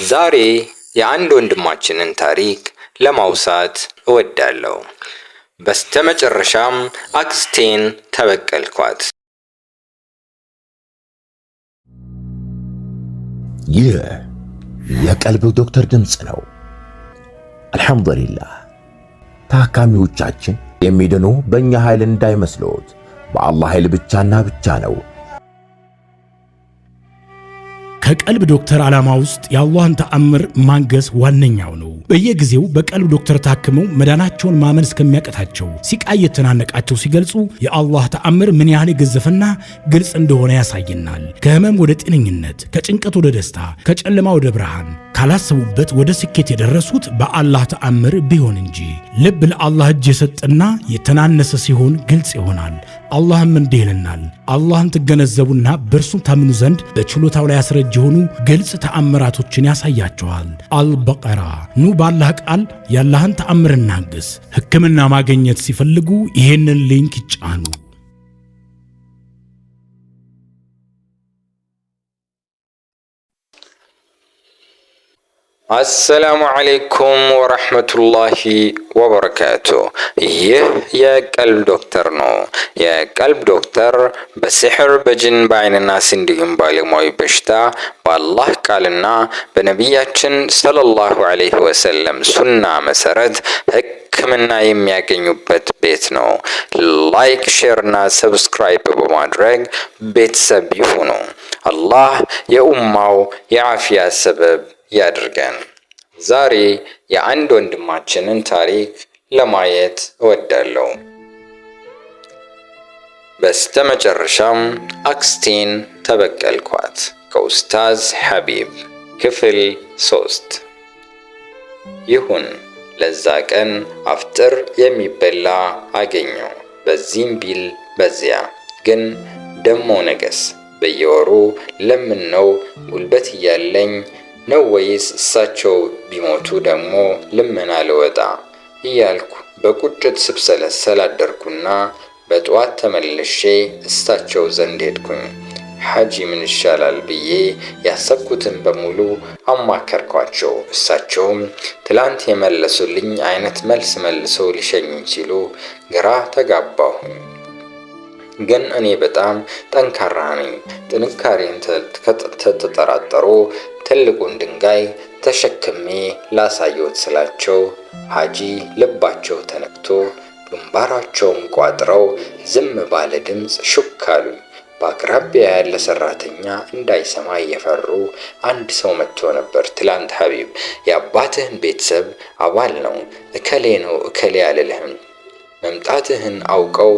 ዛሬ የአንድ ወንድማችንን ታሪክ ለማውሳት እወዳለሁ። በስተመጨረሻም አክስቴን ተበቀልኳት። ይህ የቀልብ ዶክተር ድምፅ ነው። አልሐምዱሊላህ። ታካሚዎቻችን የሚድኑ በእኛ ኃይል እንዳይመስሎት፣ በአላህ ኃይል ብቻና ብቻ ነው። ከቀልብ ዶክተር ዓላማ ውስጥ የአላህን ተአምር ማንገስ ዋነኛው ነው። በየጊዜው በቀልብ ዶክተር ታክመው መዳናቸውን ማመን እስከሚያቀታቸው ሲቃይ የተናነቃቸው ሲገልጹ የአላህ ተአምር ምን ያህል የገዘፈና ግልጽ እንደሆነ ያሳየናል። ከህመም ወደ ጤነኝነት፣ ከጭንቀት ወደ ደስታ፣ ከጨለማ ወደ ብርሃን፣ ካላሰቡበት ወደ ስኬት የደረሱት በአላህ ተአምር ቢሆን እንጂ። ልብ ለአላህ እጅ የሰጠና የተናነሰ ሲሆን ግልጽ ይሆናል። አላህም እንዲህ ይለናል፣ አላህን ትገነዘቡና በእርሱም ታምኑ ዘንድ በችሎታው ላይ ያስረጅ የሆኑ ግልጽ ተአምራቶችን ያሳያቸዋል። አልበቀራ። ኑ ባላህ ቃል ያላህን ተአምር እናግስ። ሕክምና ማግኘት ሲፈልጉ ይሄንን ሊንክ ይጫኑ። አሰላሙ አለይኩም ወረሕመቱላሂ ወበረካቱ። ይህ የቀልብ ዶክተር ነው። የቀልብ ዶክተር በሲሕር፣ በጅን፣ በዓይንናስ እንዲሁም ባለማዊ በሽታ በአላህ ቃልና በነቢያችን ሰለላሁ ዐለይሂ ወሰለም ሱና መሰረት ሕክምና የሚያገኙበት ቤት ነው። ላይክ፣ ሼርና ሰብስክራይብ በማድረግ ቤተሰብ ይሁኑ። አላህ የኡማው የዓፊያ ሰበብ ያድርገን። ዛሬ የአንድ ወንድማችንን ታሪክ ለማየት እወዳለሁ። በስተመጨረሻም አክስቴን ተበቀልኳት ከኡስታዝ ሐቢብ ክፍል 3። ይሁን ለዛ ቀን አፍጥር የሚበላ አገኘው። በዚህም ቢል በዚያ ግን ደሞ ነገስ በየወሩ ለምን ነው ጉልበት እያለኝ ነው ወይስ እሳቸው ቢሞቱ ደግሞ ልመና ልወጣ እያልኩ በቁጭት ስብሰለሰል አደርኩና በጠዋት ተመልሼ እሳቸው ዘንድ ሄድኩኝ። ሐጂ ምን ይሻላል ብዬ ያሰብኩትን በሙሉ አማከርኳቸው። እሳቸውም ትላንት የመለሱልኝ አይነት መልስ መልሰው ሊሸኙኝ ሲሉ ግራ ተጋባሁኝ። ግን እኔ በጣም ጠንካራ ነኝ። ጥንካሬን ተጠራጠሩ ትልቁን ድንጋይ ተሸክሜ ላሳየዎት ስላቸው ሐጂ ልባቸው ተነክቶ ግንባራቸውን ቋጥረው ዝም ባለ ድምፅ ሹክ አሉኝ። በአቅራቢያ ያለ ሰራተኛ እንዳይሰማ እየፈሩ አንድ ሰው መጥቶ ነበር። ትላንት ሐቢብ የአባትህን ቤተሰብ አባል ነው፣ እከሌ ነው እከሌ አልልህም። መምጣትህን አውቀው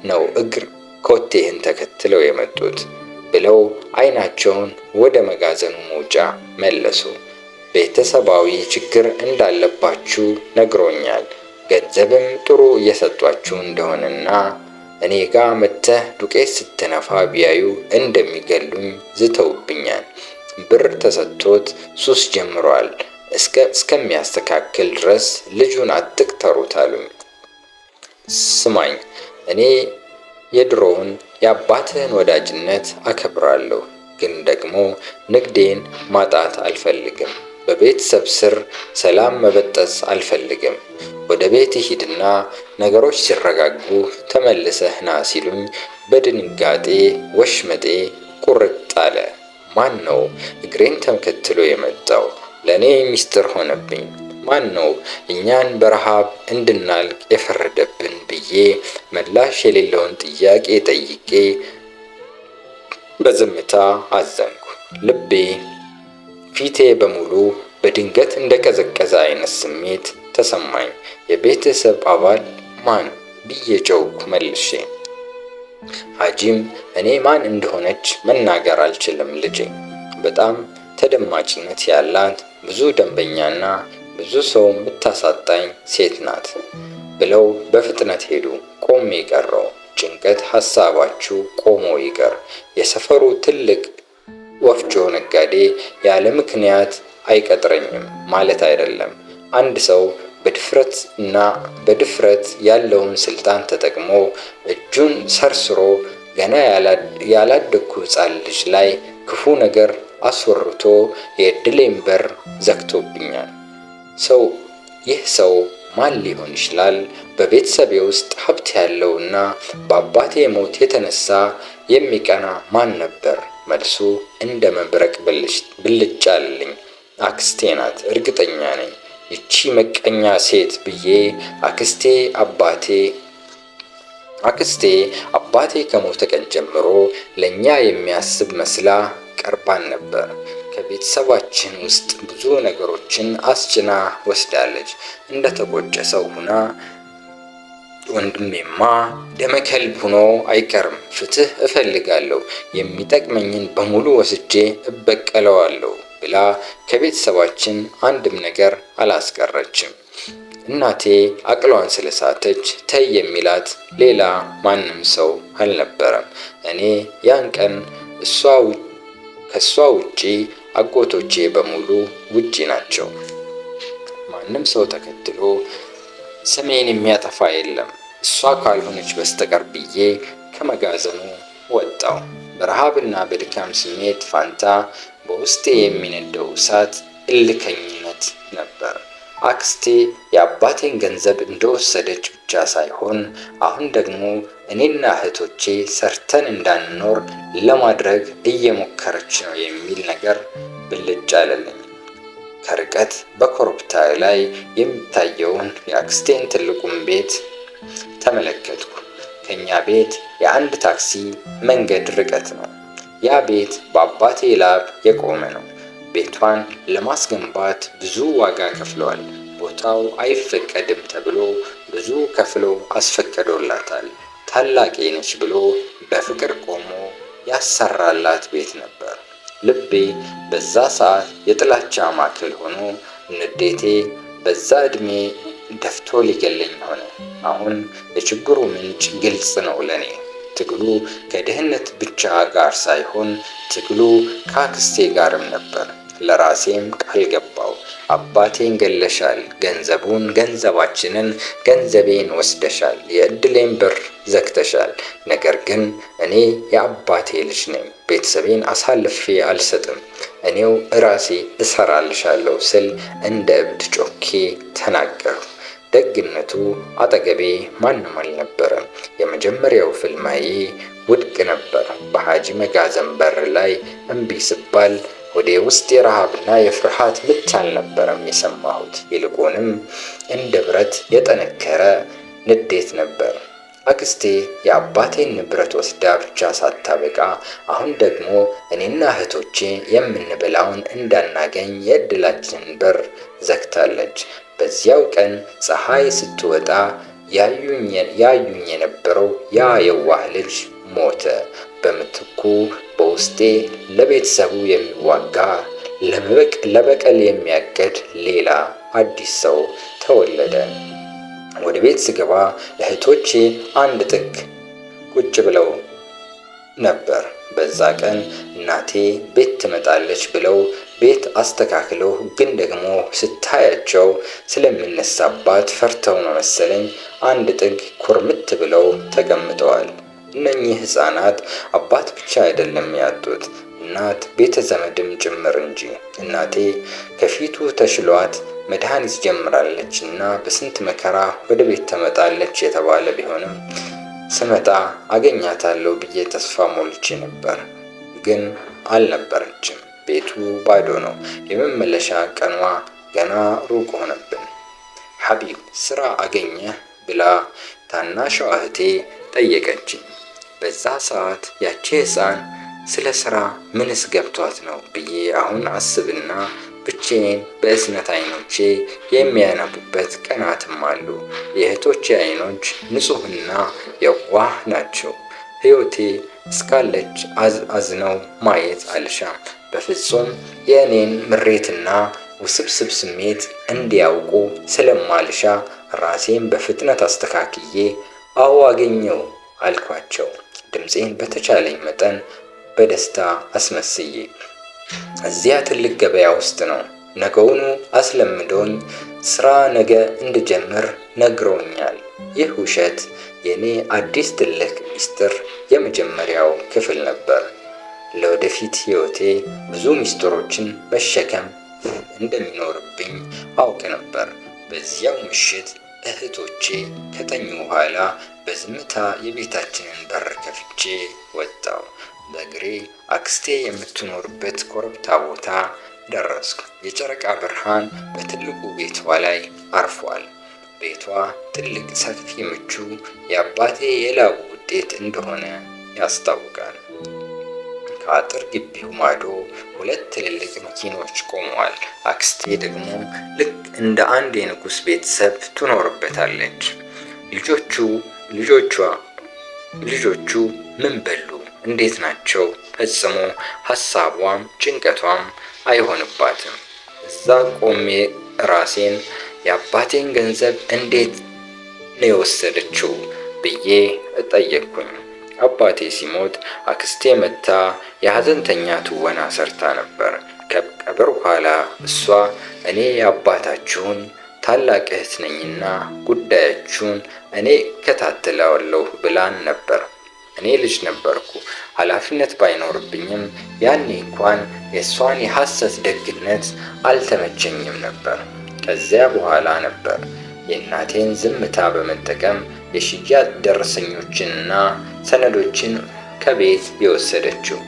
ነው እግር ኮቴህን ተከትለው የመጡት ብለው አይናቸውን ወደ መጋዘኑ መውጫ መለሱ። ቤተሰባዊ ችግር እንዳለባችሁ ነግሮኛል። ገንዘብም ጥሩ እየሰጧችሁ እንደሆነና እኔ ጋር መተህ ዱቄት ስትነፋ ቢያዩ እንደሚገሉኝ ዝተውብኛል። ብር ተሰጥቶት ሱስ ጀምሯል። እስከሚያስተካክል ድረስ ልጁን አትቅጠሩት አሉኝ። ስማኝ፣ እኔ የድሮውን የአባትህን ወዳጅነት አከብራለሁ፣ ግን ደግሞ ንግዴን ማጣት አልፈልግም። በቤተሰብ ስር ሰላም መበጠስ አልፈልግም። ወደ ቤት ሂድና ነገሮች ሲረጋጉ ተመልሰህ ና ሲሉኝ በድንጋጤ ወሽመጤ ቁርጥ አለ። ማን ነው እግሬን ተከትሎ የመጣው? ለእኔ ሚስጥር ሆነብኝ። ማን ነው እኛን በረሃብ እንድናልቅ የፈረደብን ብዬ ምላሽ የሌለውን ጥያቄ ጠይቄ በዝምታ አዘንኩ። ልቤ፣ ፊቴ በሙሉ በድንገት እንደቀዘቀዘ አይነት ስሜት ተሰማኝ። የቤተሰብ አባል ማን ብዬ ጮኽኩ መልሼ። ሐጂም እኔ ማን እንደሆነች መናገር አልችልም ልጄ፣ በጣም ተደማጭነት ያላት ብዙ ደንበኛና ብዙ ሰው የምታሳጣኝ ሴት ናት ብለው በፍጥነት ሄዱ። ቆሜ ቀረው። ጭንቀት ሐሳባችሁ ቆሞ ይቀር። የሰፈሩ ትልቅ ወፍጮ ነጋዴ ያለ ምክንያት አይቀጥረኝም ማለት አይደለም። አንድ ሰው በድፍረት ያለውን ስልጣን ተጠቅሞ እጁን ሰርስሮ ገና ያላደኩ ሕፃን ልጅ ላይ ክፉ ነገር አስወርቶ የዕድሌን በር ዘግቶብኛል። ይህ ሰው ማን ሊሆን ይችላል? በቤተሰቤ ውስጥ ሀብት ያለውና በአባቴ ሞት የተነሳ የሚቀና ማን ነበር? መልሱ እንደ መብረቅ ብልጭ አለልኝ። አክስቴ ናት፣ እርግጠኛ ነኝ። ይቺ መቀኛ ሴት ብዬ አክስቴ አባቴ ከሞተ ቀን ጀምሮ ለኛ የሚያስብ መስላ ቀርባን ነበር። ከቤተሰባችን ውስጥ ብዙ ነገሮችን አስጭና ወስዳለች። እንደ ተቆጨ ሰው ሁና ወንድሜማ ደመከልብ ሆኖ አይቀርም፣ ፍትህ እፈልጋለሁ፣ የሚጠቅመኝን በሙሉ ወስጄ እበቀለዋለሁ ብላ ከቤተሰባችን አንድም ነገር አላስቀረችም። እናቴ አቅሏን ስለሳተች ተይ የሚላት ሌላ ማንም ሰው አልነበረም። እኔ ያን ቀን ከሷ ውጪ አጎቶቼ በሙሉ ውጪ ናቸው። ማንም ሰው ተከትሎ ስሜን የሚያጠፋ የለም እሷ ካልሆነች በስተቀር ብዬ ከመጋዘኑ ወጣው። በረሃብና በድካም ስሜት ፋንታ በውስጤ የሚነደው እሳት እልከኝነት ነበር። አክስቴ የአባቴን ገንዘብ እንደወሰደች ብቻ ሳይሆን አሁን ደግሞ እኔና እህቶቼ ሰርተን እንዳንኖር ለማድረግ እየሞከረች ነው የሚል ነገር ብልጭ አለልኝ። ከርቀት በኮረብታ ላይ የሚታየውን የአክስቴን ትልቁን ቤት ተመለከትኩ። ከኛ ቤት የአንድ ታክሲ መንገድ ርቀት ነው። ያ ቤት በአባቴ ላብ የቆመ ነው። ቤቷን ለማስገንባት ብዙ ዋጋ ከፍለዋል። ቦታው አይፈቀድም ተብሎ ብዙ ከፍሎ አስፈቅዶላታል። ታላቄ ነች ብሎ በፍቅር ቆሞ ያሰራላት ቤት ነበር። ልቤ በዛ ሰዓት የጥላቻ ማዕከል ሆኖ ንዴቴ በዛ ዕድሜ ደፍቶ ሊገለኝ ሆነ። አሁን የችግሩ ምንጭ ግልጽ ነው ለኔ። ትግሉ ከድህነት ብቻ ጋር ሳይሆን ትግሉ ከአክስቴ ጋርም ነበር። ለራሴም ቃል ገባው። አባቴን ገለሻል፣ ገንዘባችንን፣ ገንዘቤን ወስደሻል፣ የዕድሌን በር ዘግተሻል። ነገር ግን እኔ የአባቴ ልጅ ነኝ፣ ቤተሰቤን አሳልፌ አልሰጥም፣ እኔው ራሴ እሰራልሻለሁ ስል እንደ እብድ ጮኬ ተናገርኩ። ደግነቱ አጠገቤ ማንም አልነበረም። የመጀመሪያው ፍልማዬ ውድቅ ነበር። በሐጂ መጋዘን በር ላይ እምቢ ስባል ወደ ውስጥ የረሃብና የፍርሃት ምት አልነበረም የሰማሁት። ይልቁንም እንደ ብረት የጠነከረ ንዴት ነበር። አክስቴ የአባቴን ንብረት ወስዳ ብቻ ሳታበቃ አሁን ደግሞ እኔና እህቶቼ የምንበላውን እንዳናገኝ የዕድላችንን በር ዘግታለች። በዚያው ቀን ፀሐይ ስትወጣ ያዩኝ የነበረው ያ የዋህ ልጅ ሞተ። በምትኩ በውስጤ ለቤተሰቡ የሚዋጋ ለበቀል የሚያገድ ሌላ አዲስ ሰው ተወለደ። ወደ ቤት ስገባ እህቶቼ አንድ ጥግ ቁጭ ብለው ነበር። በዛ ቀን እናቴ ቤት ትመጣለች ብለው ቤት አስተካክለው ግን ደግሞ ስታያቸው ስለሚነሳባት ፈርተው ነው መሰለኝ አንድ ጥግ ኩርምት ብለው ተቀምጠዋል። እነኚህ ሕፃናት አባት ብቻ አይደለም ያጡት፣ እናት ቤተ ዘመድም ጭምር እንጂ። እናቴ ከፊቱ ተሽሏት መድኃኒት ጀምራለች እና በስንት መከራ ወደ ቤት ተመጣለች የተባለ ቢሆንም ስመጣ አገኛታለሁ ብዬ ተስፋ ሞልቼ ነበር። ግን አልነበረችም። ቤቱ ባዶ ነው። የመመለሻ ቀኗ ገና ሩቅ ሆነብን። ሐቢብ ስራ አገኘህ ብላ ታናሿ እህቴ ጠየቀችኝ። በዛ ሰዓት ያቺ ሕፃን ስለ ስራ ምንስ ገብቷት ነው ብዬ አሁን አስብና ብቻዬን በእዝነት አይኖቼ የሚያነቡበት ቀናትም አሉ። የእህቶቼ አይኖች ንጹህና የዋህ ናቸው። ሕይወቴ እስካለች አዝነው ማየት አልሻም። በፍጹም የእኔን ምሬትና ውስብስብ ስሜት እንዲያውቁ ስለማልሻ ራሴን በፍጥነት አስተካክዬ አዎ አገኘው አልኳቸው። ድምፄን በተቻለኝ መጠን በደስታ አስመስዬ። እዚያ ትልቅ ገበያ ውስጥ ነው። ነገውኑ አስለምዶኝ ስራ ነገ እንድጀምር ነግሮኛል። ይህ ውሸት የኔ አዲስ ትልቅ ሚስጥር የመጀመሪያው ክፍል ነበር። ለወደፊት ሕይወቴ ብዙ ሚስጥሮችን መሸከም እንደሚኖርብኝ አውቅ ነበር። በዚያው ምሽት እህቶቼ ከተኙ በኋላ በዝምታ የቤታችንን በር ከፍቼ ወጣው። በእግሬ አክስቴ የምትኖርበት ኮረብታ ቦታ ደረስኩ። የጨረቃ ብርሃን በትልቁ ቤቷ ላይ አርፏል። ቤቷ ትልቅ፣ ሰፊ፣ ምቹ የአባቴ የላቡ ውጤት እንደሆነ ያስታውቃል። ከአጥር ግቢው ማዶ 2 ትልልቅ መኪኖች ቆመዋል። አክስቴ ደግሞ ልክ እንደ አንድ የንጉሥ ቤተሰብ ትኖርበታለች። ልጆቹ ምን በሉ? እንዴት ናቸው? ፈጽሞ ሐሳቧም ጭንቀቷም አይሆንባትም። እዛ ቆሜ ራሴን የአባቴን ገንዘብ እንዴት ነው የወሰደችው ብዬ ጠየቅኩኝ። አባቴ ሲሞት አክስቴ መታ የሐዘንተኛ ትወና ሰርታ ነበር። ከቀብር በኋላ እሷ እኔ የአባታችሁን ታላቅ እህት ነኝና ጉዳያችሁን እኔ እከታተላለሁ ብላን ነበር። እኔ ልጅ ነበርኩ፣ ኃላፊነት ባይኖርብኝም ያኔ እንኳን የእሷን የሐሰት ደግነት አልተመቸኝም ነበር። ከዚያ በኋላ ነበር የእናቴን ዝምታ በመጠቀም የሽያጭ ደረሰኞችንና ሰነዶችን ከቤት የወሰደችው።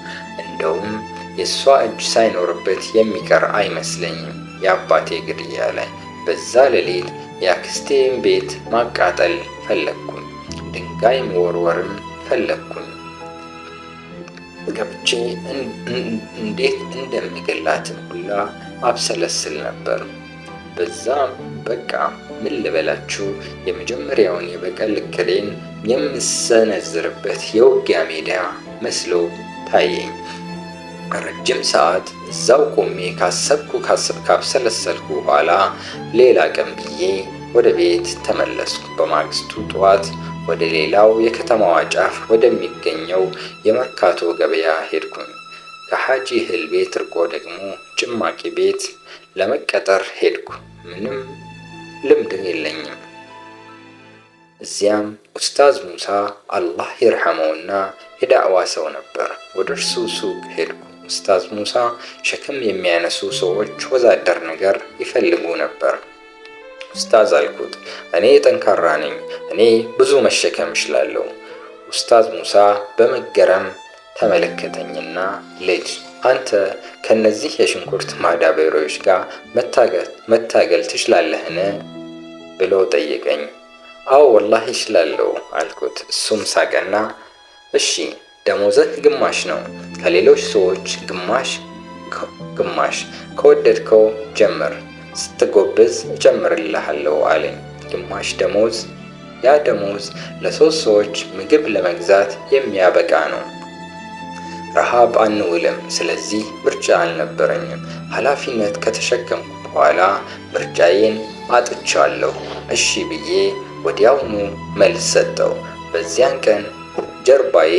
እንደውም የእሷ እጅ ሳይኖርበት የሚቀር አይመስለኝም የአባቴ ግድያ ላይ። በዛ ሌሊት የአክስቴን ቤት ማቃጠል ፈለግኩኝ፣ ድንጋይ መወርወርም ፈለግኩኝ። ገብቼ እንዴት እንደሚገላትን ሁላ አብሰለስል ነበር። በዛም በቃ ምን ልበላችሁ፣ የመጀመሪያውን የበቀል እቅዴን የምሰነዝርበት የውጊያ ሜዳ መስሎ ታየኝ። ረጅም ሰዓት እዛው ቆሜ ካብሰለሰልኩ በኋላ ሌላ ቀን ብዬ ወደ ቤት ተመለስኩ። በማግስቱ ጠዋት ወደ ሌላው የከተማዋ ጫፍ ወደሚገኘው የመርካቶ ገበያ ሄድኩኝ። ከሐጂ እህል ቤት ርቆ ደግሞ ጭማቂ ቤት ለመቀጠር ሄድኩ። ምንም ልምድ የለኝም። እዚያም ኡስታዝ ሙሳ አላህ ይርሐመውና የዳዕዋ ሰው ነበር። ወደ እርሱ ሱቅ ሄድኩ። ኡስታዝ ሙሳ ሸክም የሚያነሱ ሰዎች ወዛደር ነገር ይፈልጉ ነበር። ኡስታዝ አልኩት፣ እኔ ጠንካራ ነኝ፣ እኔ ብዙ መሸከም እችላለሁ። ኡስታዝ ሙሳ በመገረም ተመለከተኝና ልጅ አንተ ከነዚህ የሽንኩርት ማዳበሪያዎች ጋር መታገል ትችላለህን ብሎ ጠየቀኝ። አዎ ወላሂ እችላለሁ አልኩት። እሱም ሳቀና እሺ ደሞዝህ ግማሽ ነው፣ ከሌሎች ሰዎች ግማሽ ከወደድከው ጀምር፣ ስትጎብዝ እጨምርልሃለሁ አለኝ። ግማሽ ደሞዝ? ያ ደሞዝ ለ3 ሰዎች ምግብ ለመግዛት የሚያበቃ ነው። ረሃብ አንውልም። ስለዚህ ምርጫ አልነበረኝም። ኃላፊነት ከተሸከምኩ በኋላ ምርጫዬን አጥቻለሁ። እሺ ብዬ ወዲያውኑ መልስ ሰጠው። በዚያን ቀን ጀርባዬ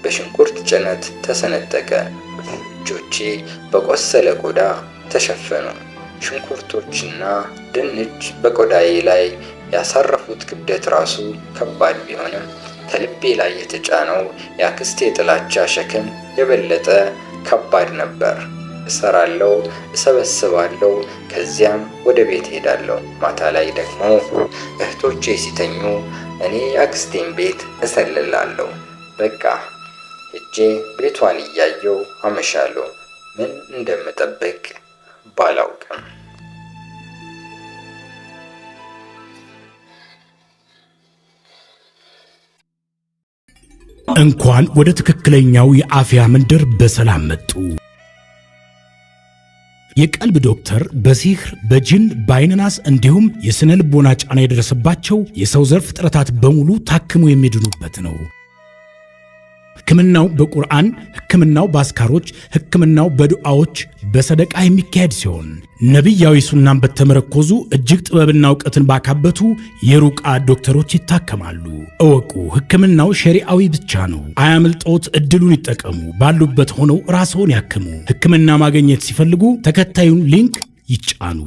በሽንኩርት ጭነት ተሰነጠቀ። እጆቼ በቆሰለ ቆዳ ተሸፈኑ። ሽንኩርቶችና ድንች በቆዳዬ ላይ ያሳረፉት ክብደት ራሱ ከባድ ቢሆንም ከልቤ ላይ የተጫነው የአክስቴ ጥላቻ ሸክም የበለጠ ከባድ ነበር። እሰራለሁ፣ እሰበስባለሁ፣ ከዚያም ወደ ቤት ሄዳለሁ። ማታ ላይ ደግሞ እህቶቼ ሲተኙ እኔ የአክስቴን ቤት እሰልላለሁ። በቃ እጄ ቤቷን እያየው አመሻለሁ። ምን እንደምጠብቅ ባላውቅም እንኳን ወደ ትክክለኛው የአፍያ መንደር በሰላም መጡ። የቀልብ ዶክተር በሲህር በጅን በአይንናስ እንዲሁም የስነ ልቦና ጫና የደረሰባቸው የሰው ዘር ፍጥረታት በሙሉ ታክመው የሚድኑበት ነው። ሕክምናው በቁርአን፣ ሕክምናው በአስካሮች፣ ሕክምናው በዱዓዎች በሰደቃ የሚካሄድ ሲሆን ነቢያዊ ሱናን በተመረኮዙ እጅግ ጥበብና እውቀትን ባካበቱ የሩቃ ዶክተሮች ይታከማሉ። እወቁ፣ ሕክምናው ሸሪዓዊ ብቻ ነው። አያምልጦት፣ እድሉን ይጠቀሙ። ባሉበት ሆነው ራስዎን ያክሙ። ሕክምና ማግኘት ሲፈልጉ ተከታዩን ሊንክ ይጫኑ።